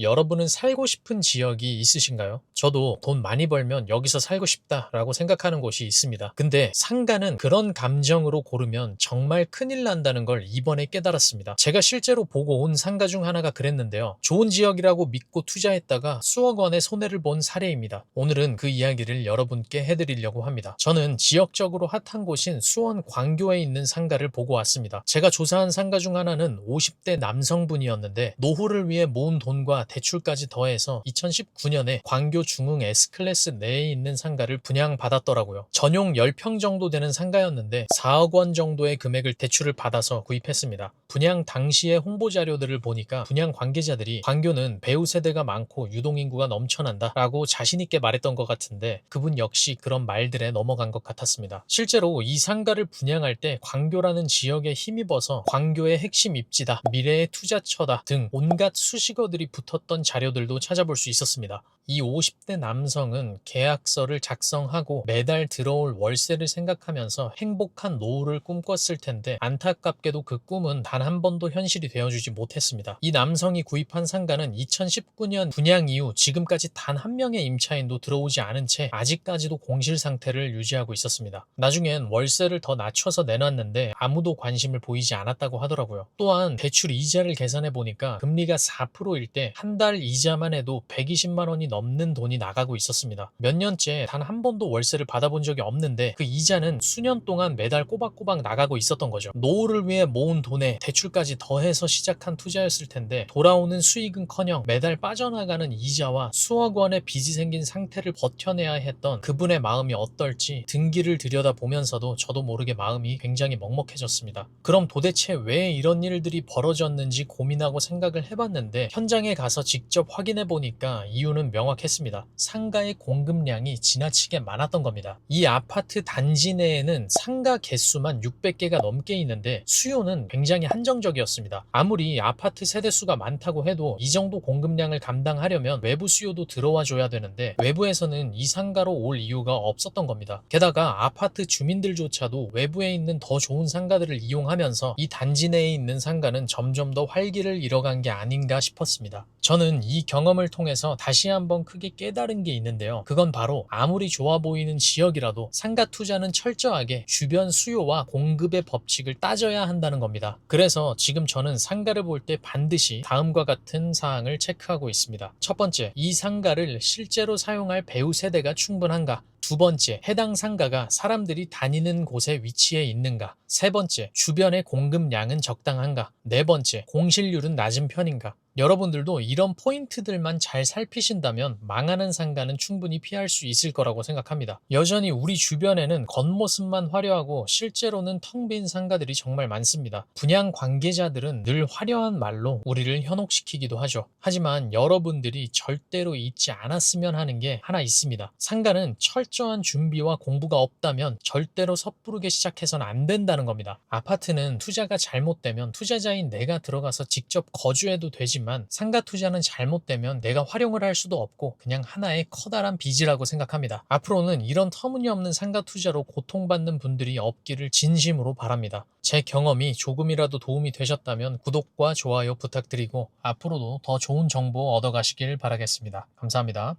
여러분은 살고 싶은 지역이 있으신가요? 저도 돈 많이 벌면 여기서 살고 싶다라고 생각하는 곳이 있습니다. 근데 상가는 그런 감정으로 고르면 정말 큰일 난다는 걸 이번에 깨달았습니다. 제가 실제로 보고 온 상가 중 하나가 그랬는데요. 좋은 지역이라고 믿고 투자했다가 수억 원의 손해를 본 사례입니다. 오늘은 그 이야기를 여러분께 해드리려고 합니다. 저는 지역적으로 핫한 곳인 수원 광교에 있는 상가를 보고 왔습니다. 제가 조사한 상가 중 하나는 50대 남성분이었는데 노후를 위해 모은 돈과 대출까지 더해서 2019년에 광교 중흥 S클래스 내에 있는 상가를 분양받았더라고요. 전용 10평 정도 되는 상가였는데 4억 원 정도의 금액을 대출을 받아서 구입했습니다. 분양 당시의 홍보 자료들을 보니까 분양 관계자들이 광교는 배우 세대가 많고 유동인구가 넘쳐난다 라고 자신있게 말했던 것 같은데 그분 역시 그런 말들에 넘어간 것 같았습니다. 실제로 이 상가를 분양할 때 광교라는 지역에 힘입어서 광교의 핵심 입지다, 미래의 투자처다 등 온갖 수식어들이 붙었던 자료들도 찾아볼 수 있었습니다. 이 50대 남성은 계약서를 작성하고 매달 들어올 월세를 생각하면서 행복한 노후를 꿈꿨을 텐데 안타깝게도 그 꿈은 단 한 번도 현실이 되어주지 못했습니다. 이 남성이 구입한 상가는 2019년 분양 이후 지금까지 단 한 명의 임차인도 들어오지 않은 채 아직까지도 공실 상태를 유지하고 있었습니다. 나중엔 월세를 더 낮춰서 내놨는데 아무도 관심을 보이지 않았다고 하더라고요. 또한 대출 이자를 계산해 보니까 금리가 4%일 때 한 달 이자만 해도 120만 원이 넘는 돈이 나가고 있었습니다. 몇 년째 단 한 번도 월세를 받아본 적이 없는데 그 이자는 수년 동안 매달 꼬박꼬박 나가고 있었던 거죠. 노후를 위해 모은 돈에 대출까지 더해서 시작한 투자였을 텐데 돌아오는 수익은커녕 매달 빠져나가는 이자와 수억 원의 빚이 생긴 상태를 버텨내야 했던 그분의 마음이 어떨지 등기를 들여다보면서도 저도 모르게 마음이 굉장히 먹먹해졌습니다. 그럼 도대체 왜 이런 일들이 벌어졌는지 고민하고 생각을 해봤는데 현장에 가서 직접 확인해 보니까 이유는 명확했습니다. 상가의 공급량이 지나치게 많았던 겁니다. 이 아파트 단지 내에는 상가 개수만 600개가 넘게 있는데 수요는 굉장히 한정적이었습니다. 아무리 아파트 세대수가 많다고 해도 이 정도 공급량을 감당하려면 외부 수요도 들어와 줘야 되는데 외부에서는 이 상가로 올 이유가 없었던 겁니다. 게다가 아파트 주민들조차도 외부에 있는 더 좋은 상가들을 이용하면서 이 단지 내에 있는 상가는 점점 더 활기를 잃어간 게 아닌가 싶었습니다. 저는 이 경험을 통해서 다시 한번 크게 깨달은 게 있는데요. 그건 바로 아무리 좋아 보이는 지역이라도 상가 투자는 철저하게 주변 수요와 공급의 법칙을 따져야 한다는 겁니다. 그래서 지금 저는 상가를 볼 때 반드시 다음과 같은 사항을 체크하고 있습니다. 첫 번째, 이 상가를 실제로 사용할 배우 세대가 충분한가? 두 번째, 해당 상가가 사람들이 다니는 곳에 위치해 있는가? 세 번째, 주변의 공급량은 적당한가? 네 번째, 공실률은 낮은 편인가? 여러분들도 이런 포인트들만 잘 살피신다면 망하는 상가는 충분히 피할 수 있을 거라고 생각합니다. 여전히 우리 주변에는 겉모습만 화려하고 실제로는 텅 빈 상가들이 정말 많습니다. 분양 관계자들은 늘 화려한 말로 우리를 현혹시키기도 하죠. 하지만 여러분들이 절대로 잊지 않았으면 하는 게 하나 있습니다. 상가는 철저한 준비와 공부가 없다면 절대로 섣부르게 시작해서는 안 된다는 겁니다. 아파트는 투자가 잘못되면 투자자인 내가 들어가서 직접 거주해도 되지만 상가 투자는 잘못되면 내가 활용을 할 수도 없고 그냥 하나의 커다란 빚이라고 생각합니다. 앞으로는 이런 터무니없는 상가 투자로 고통받는 분들이 없기를 진심으로 바랍니다. 제 경험이 조금이라도 도움이 되셨다면 구독과 좋아요 부탁드리고 앞으로도 더 좋은 정보 얻어가시길 바라겠습니다. 감사합니다.